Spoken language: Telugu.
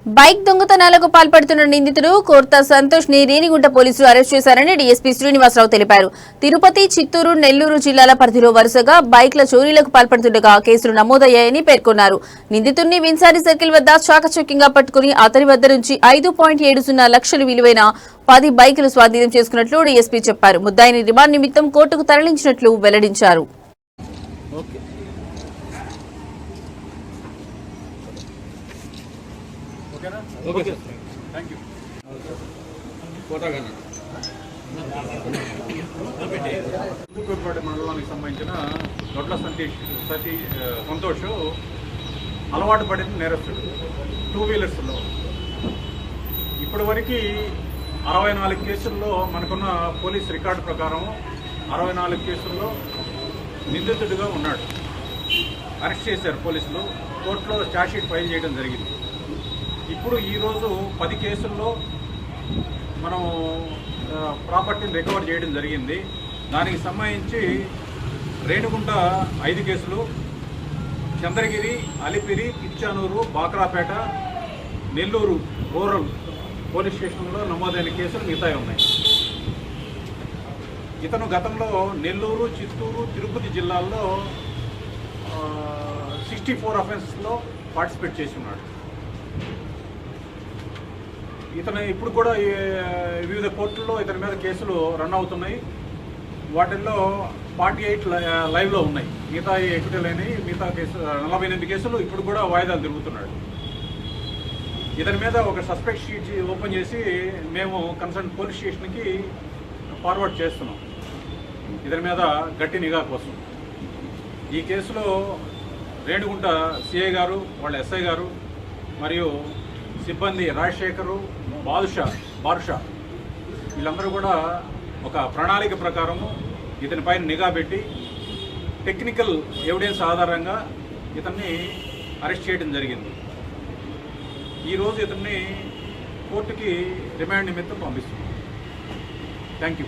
బైక్ దొంగతనాలకు పాల్పడుతున్న నిందితుడు కోర్తా సంతోష్ ని రేణిగుంట పోలీసులు అరెస్ట్ చేశారని డీఎస్పీ శ్రీనివాసరావు తెలిపారు. తిరుపతి, చిత్తూరు, నెల్లూరు జిల్లాల పరిధిలో వరుసగా బైక్ల చోరీలకు పాల్పడుతుండగా కేసులు నమోదయ్యాయని పేర్కొన్నారు. నిందితుడిని విన్సారి సర్కిల్ వద్ద చాకచక్యంగా పట్టుకుని అతని వద్ద నుంచి 5.70 లక్షలు విలువైన 10 బైకులు స్వాధీనం చేసుకున్నట్లు డీఎస్పీ చెప్పారు. ముద్దాయిని రిమాండ్ నిమిత్తం కోర్టుకు తరలించినట్లు వెల్లడించారు. Okay sir, thank you. Hindupeta మండలానికి సంబంధించిన దొడ్ల సంతోష్ అలవాటు పడిన నేరస్తుడు. 2 వీలర్స్లో ఇప్పటి వరకు 64 కేసుల్లో మనకున్న పోలీస్ రికార్డు ప్రకారం 64 కేసుల్లో నిందితుడిగా ఉన్నాడు. అరెస్ట్ చేశారు పోలీసులు. కోర్టులో ఛార్జ్షీట్ ఫైల్ చేయడం జరిగింది. ఇప్పుడు ఈరోజు 10 కేసుల్లో మనం ప్రాపర్టీని రికవర్ చేయడం జరిగింది. దానికి సంబంధించి రేణిగుంట 5 కేసులు, చంద్రగిరి, అలిపిరి, పిచ్చానూరు, బాక్రాపేట, నెల్లూరు రూరల్ పోలీస్ స్టేషన్లో నమోదైన కేసులు మిగతాయి ఉన్నాయి. ఇతను గతంలో నెల్లూరు, చిత్తూరు, తిరుపతి జిల్లాల్లో 64 అఫెన్సెస్లో పార్టిసిపేట్ చేసి ఉన్నాడు. ఇతను ఇప్పుడు కూడా వివిధ కోర్టుల్లో ఇతని మీద కేసులు రన్ అవుతున్నాయి. వాటిల్లో 48 లైవ్లో ఉన్నాయి. మిగతా ఎక్విటల్ అయినాయి. మిగతా కేసులు 48 కేసులు ఇప్పుడు కూడా వాయిదాలు తిరుగుతున్నాడు. ఇతని మీద ఒక సస్పెక్ట్ షీట్ ఓపెన్ చేసి మేము కన్సర్న్ పోలీస్ స్టేషన్కి ఫార్వర్డ్ చేస్తున్నాం ఇతని మీద గట్టి నిఘా కోసం. ఈ కేసులో రేణిగుంట సిఐ గారు, వాళ్ళ ఎస్ఐ గారు మరియు సిబ్బంది రాజశేఖరు, బాదుషా వీళ్ళందరూ కూడా ఒక ప్రణాళిక ప్రకారము ఇతనిపైన నిఘా పెట్టి టెక్నికల్ ఎవిడెన్స్ ఆధారంగా ఇతన్ని అరెస్ట్ చేయడం జరిగింది. ఈరోజు ఇతన్ని కోర్టుకి రిమాండ్ నిమిత్తం పంపిస్తున్నాం. Thank you.